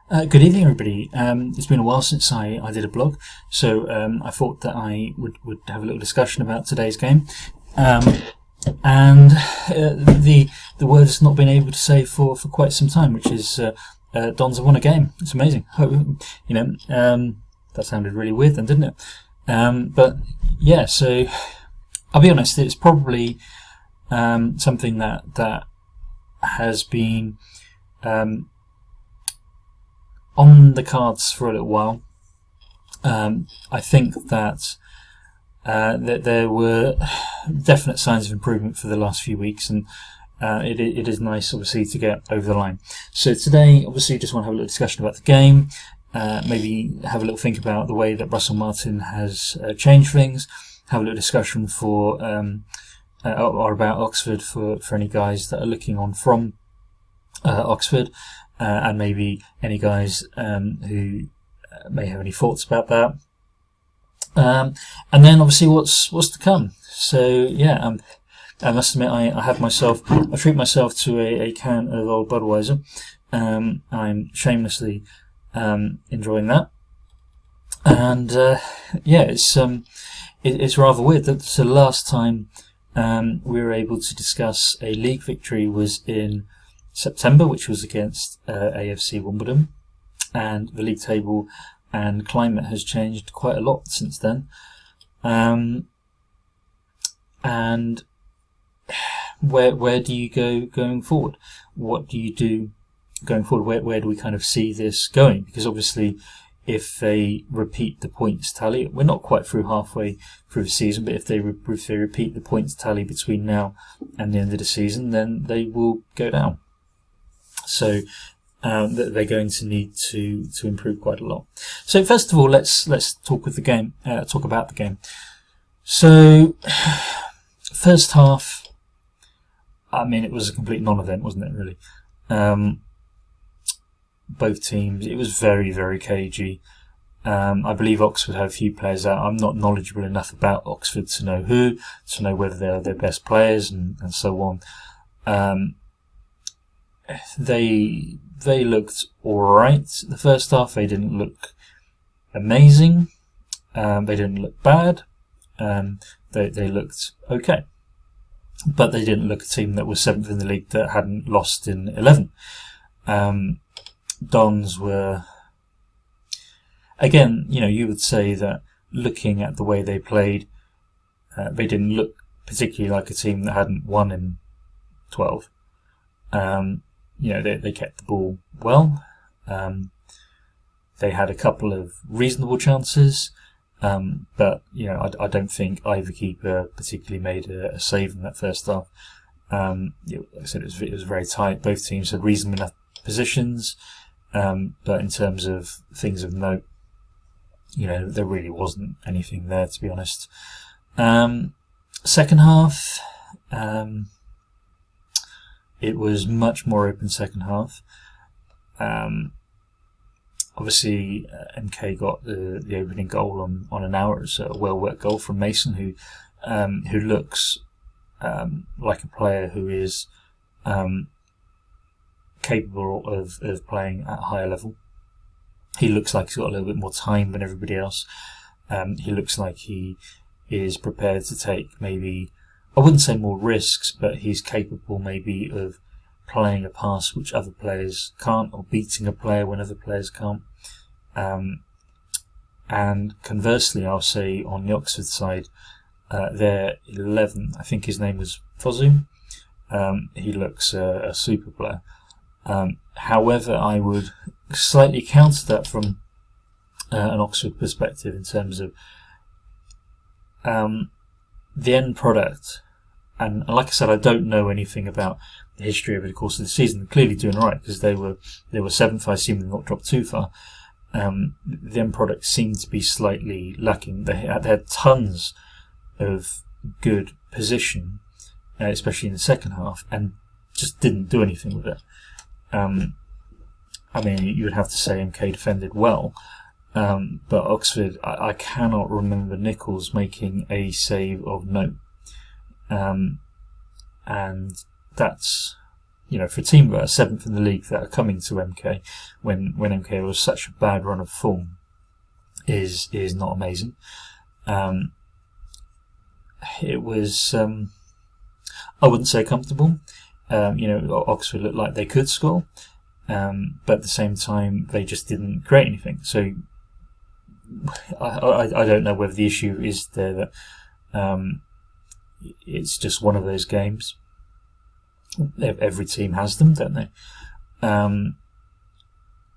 Good evening, everybody. It's been a while since I did a blog, so I thought that I would have a little discussion about today's game. And the word has not been able to say for quite some time, which is Dons have won a game. It's amazing. That sounded really weird then, didn't it? But yeah, so I'll be honest, it's probably something that has been on the cards for a little while. I think that there were definite signs of improvement for the last few weeks, and it is nice, obviously, to get over the line. So today, obviously, just want to have a little discussion about the game, maybe have a little think about the way that Russell Martin has changed things, have a little discussion or about Oxford for any guys that are looking on from Oxford, and maybe any guys who may have any thoughts about that. And then obviously what's to come. So yeah, I must admit I treat myself to a can of old Budweiser. I'm shamelessly enjoying that, and yeah, it's rather weird that the last time we were able to discuss a league victory was in September, which was against AFC Wimbledon, and the league table and climate has changed quite a lot since then. And where do you go going forward? What do you do going forward? Where do we kind of see this going? Because obviously, if they repeat the points tally, we're not quite through halfway through the season, but if they repeat the points tally between now and the end of the season, then they will go down. So they're going to need to improve quite a lot. So first of all, let's talk about the game. So first half, I mean, it was a complete non-event, wasn't it? Really, both teams. It was very, very cagey. I believe Oxford had a few players out. I'm not knowledgeable enough about Oxford to know whether they're their best players and so on. They looked alright. The first half, they didn't look amazing. They didn't look bad. They looked okay. But they didn't look a team that was 7th in the league that hadn't lost in 11. Dons were, again, you would say that looking at the way they played, they didn't look particularly like a team that hadn't won in 12. They kept the ball well. They had a couple of reasonable chances, but I don't think either keeper particularly made a save in that first half. Like I said, it was very tight. Both teams had reasonable enough positions, but in terms of things of note, there really wasn't anything there, to be honest. Second half, it was much more open second half. Obviously, MK got the opening goal on an hour. It's a well-worked goal from Mason, who looks like a player who is capable of playing at a higher level. He looks like he's got a little bit more time than everybody else. He looks like he is prepared to take maybe, I wouldn't say more risks, but he's capable maybe of playing a pass which other players can't, or beating a player when other players can't. And conversely, I'll say on the Oxford side, their 11, I think his name was Fosu. He looks a super player. However, I would slightly counter that from an Oxford perspective in terms of the end product. And like I said, I don't know anything about the history over the course of the season. They're clearly doing all right because they were 7th. I assume they've not dropped too far. The end product seemed to be slightly lacking. They had tons of good position, especially in the second half, and just didn't do anything with it. I mean, you would have to say MK defended well, but Oxford, I cannot remember Nichols making a save of note. And that's for a team that are 7th in the league that are coming to MK when MK was such a bad run of form is not amazing. It was, I wouldn't say comfortable. Oxford looked like they could score, but at the same time they just didn't create anything. So I don't know whether the issue is there that it's just one of those games. Every team has them, don't they?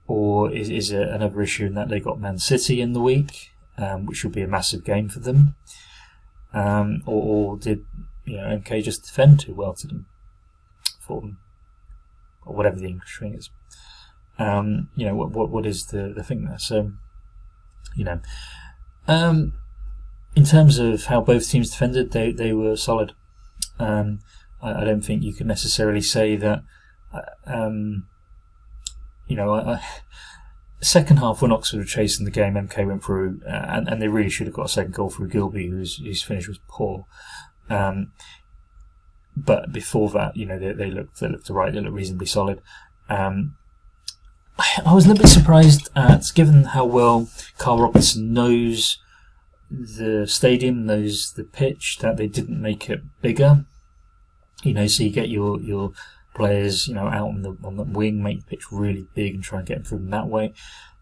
Or is it another issue in that they got Man City in the week, which will be a massive game for them? Or did MK just defend too well for them, or whatever the English thing is? What is the thing there? So, in terms of how both teams defended, they were solid. I don't think you could necessarily say that. Second half, when Oxford were chasing the game, MK went through, and they really should have got a second goal through Gilby, whose finish was poor. But before that, they looked alright. They looked reasonably solid. I was a little bit surprised given how well Carl Robinson knows the stadium, knows the pitch, that they didn't make it bigger. So you get your players, out on the wing, make the pitch really big and try and get them through them that way.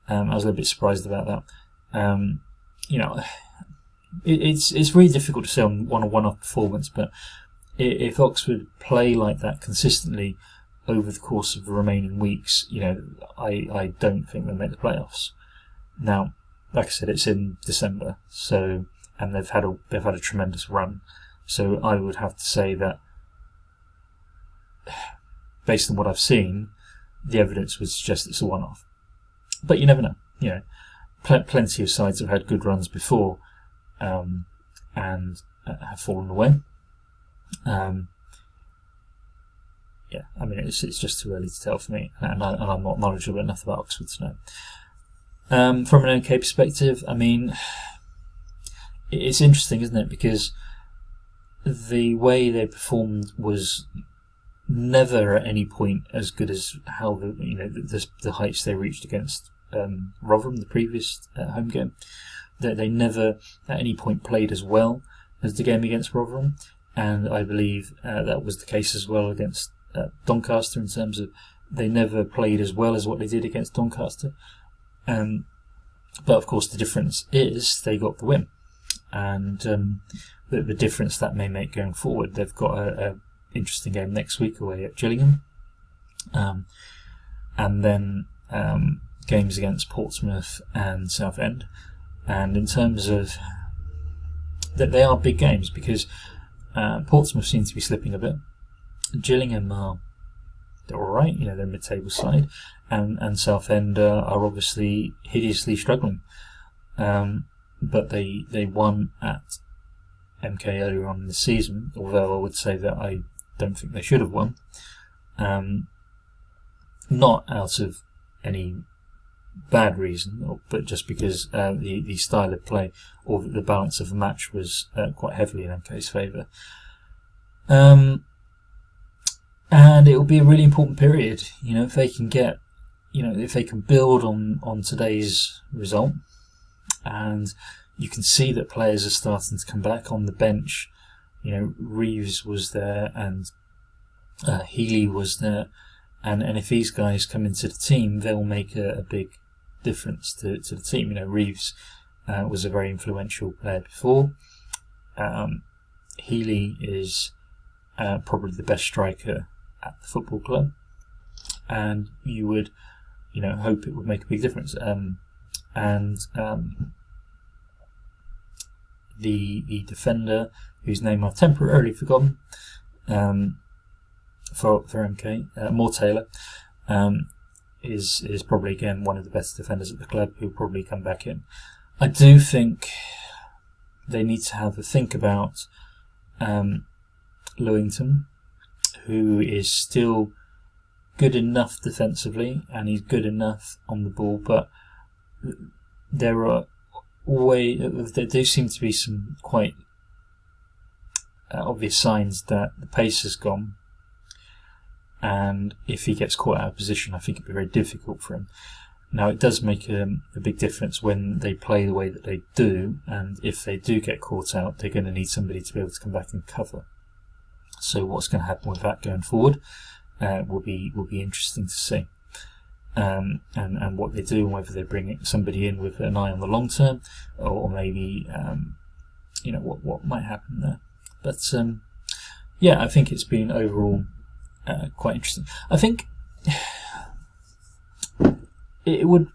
I was a little bit surprised about that. It's really difficult to say on one-off performance, but if Oxford play like that consistently over the course of the remaining weeks, I don't think they'll make the playoffs. Now, like I said, it's in December, and they've had a tremendous run. So I would have to say that, based on what I've seen, the evidence would suggest it's a one-off. But you never know. Plenty of sides have had good runs before, and have fallen away. It's just too early to tell for me, and I'm not knowledgeable enough about Oxford to know. From an MK perspective, it's interesting, isn't it? Because the way they performed was never at any point as good as how the heights they reached against Rotherham, the previous home game. They never at any point played as well as the game against Rotherham, and I believe that was the case as well against Doncaster, in terms of they never played as well as what they did against Doncaster. But of course the difference is they got the win, and the difference that may make going forward. They've got a interesting game next week away at Gillingham, and then games against Portsmouth and Southend. And in terms of that, they are big games, because Portsmouth seem to be slipping a bit. Gillingham they're all right, they're mid-table side, and Southend are obviously hideously struggling. But they won at MK earlier on in the season, although I would say that I don't think they should have won. Not out of any bad reason, but just because the style of play or the balance of the match was quite heavily in MK's favour. And it will be a really important period, if they can get, if they can build on today's result, and you can see that players are starting to come back on the bench. Reeves was there, and Healy was there, and if these guys come into the team, they'll make a big difference to the team. Reeves was a very influential player before. Healy is probably the best striker at the football club, and you would, hope it would make a big difference. The defender, whose name I've temporarily forgotten, for MK, Moore Taylor, is probably again one of the best defenders at the club, who'll probably come back in. I do think they need to have a think about Lewington, who is still good enough defensively, and he's good enough on the ball, but there do seem to be some quite obvious signs that the pace has gone, and if he gets caught out of position, I think it'd be very difficult for him. Now, it does make a big difference when they play the way that they do, and if they do get caught out, they're going to need somebody to be able to come back and cover. So what's going to happen with that going forward will be interesting to see. And what they do, and whether they bring somebody in with an eye on the long term, or maybe what might happen there. But I think it's been overall quite interesting. I think it would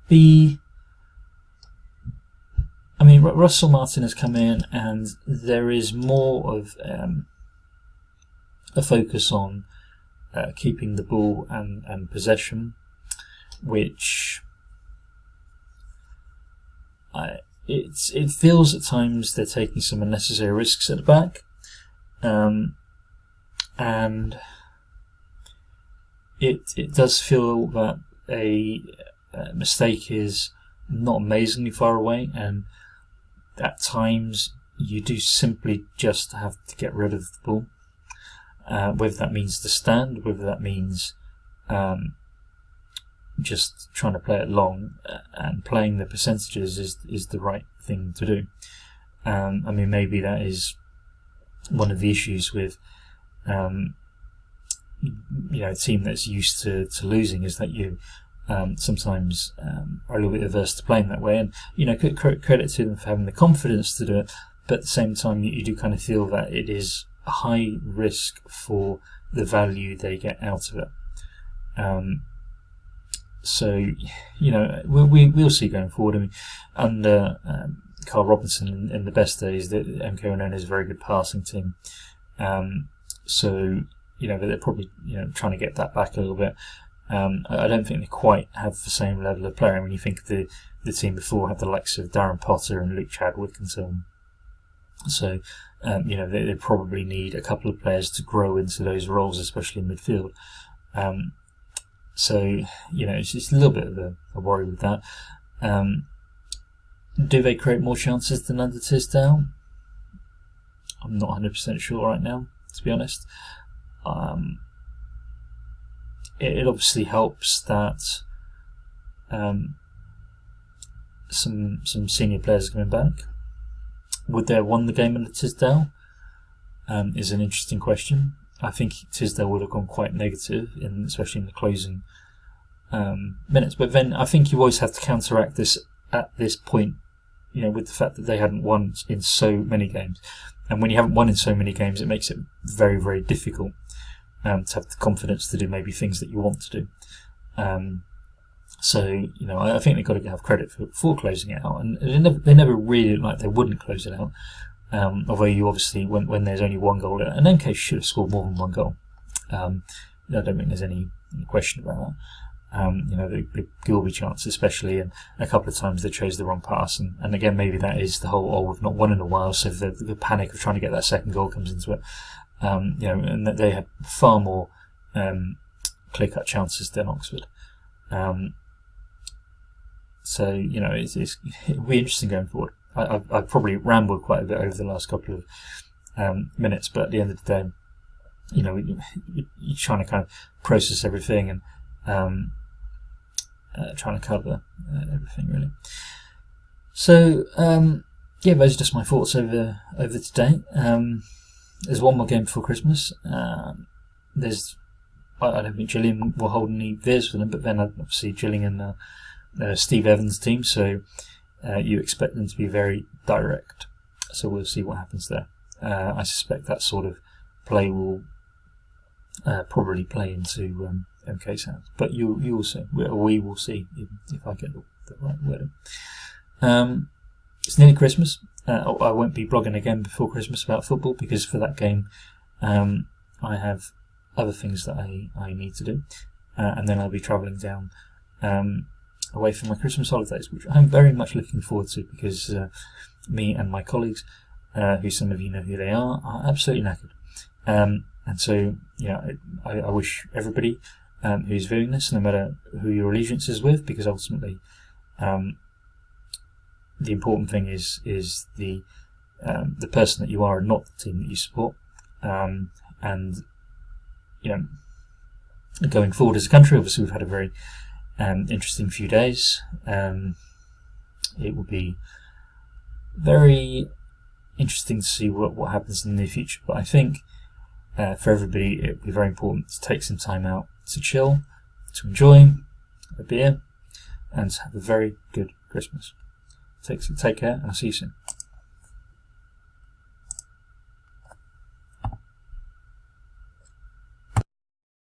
be. I mean, Russell Martin has come in, and there is more of a focus on keeping the ball and possession, which it feels at times they're taking some unnecessary risks at the back, and it does feel that a mistake is not amazingly far away, and at times you do simply just have to get rid of the ball, whether that means the stand, whether that means just trying to play it long, and playing the percentages is the right thing to do. I mean, maybe that is one of the issues with a team that's used to losing, is that you sometimes are a little bit averse to playing that way, and credit to them for having the confidence to do it, but at the same time you do kind of feel that it is a high risk for the value they get out of it. So we'll see going forward. I mean, under Carl Robinson in the best days, the MK were known as a very good passing team. So they're probably trying to get that back a little bit. I don't think they quite have the same level of player. When you think of the team before had the likes of Darren Potter and Luke Chadwick and so on. So they probably need a couple of players to grow into those roles, especially in midfield. So it's just a little bit of a worry with that. Do they create more chances than under Tisdale? I'm not 100% sure right now, to be honest. It obviously helps that some senior players are coming back. Would they have won the game under Tisdale? Is an interesting question. I think Tisdale would have gone quite negative, especially in the closing minutes. But then I think you always have to counteract this at this point, with the fact that they hadn't won in so many games. And when you haven't won in so many games, it makes it very, very difficult to have the confidence to do maybe things that you want to do. So I think they've got to have credit for closing it out, and they never really looked like they wouldn't close it out. Although you obviously, when there's only one goal, and MK should have scored more than one goal. I don't think there's any question about that. The Gilby chance especially, and a couple of times they chose the wrong pass, and again maybe that is the whole we've not won in a while, so the panic of trying to get that second goal comes into it. And that they had far more clear-cut chances than Oxford. So it'll be interesting going forward. I've probably rambled quite a bit over the last couple of minutes, but at the end of the day, you're trying to kind of process everything and trying to cover everything really. So those are just my thoughts over today. There's one more game before Christmas. I don't think Gillingham will hold any veers for them, but then obviously Gillingham Steve Evans' team, so you expect them to be very direct. So we'll see what happens there. I suspect that sort of play will probably play into MK's hands, but you will see. We will see if I get the right wording. It's nearly Christmas. I won't be blogging again before Christmas about football, because for that game I have other things that I need to do, and then I'll be travelling down away from my Christmas holidays, which I'm very much looking forward to, because me and my colleagues, who some of you know who they are absolutely knackered. And so I wish everybody who's viewing this, no matter who your allegiance is with, because ultimately the important thing is the person that you are, and not the team that you support. And going forward as a country. Obviously, we've had a very interesting few days. It will be very interesting to see what happens in the near future. But I think for everybody, it will be very important to take some time out to chill, to enjoy a beer, and to have a very good Christmas. Take care, and I'll see you soon.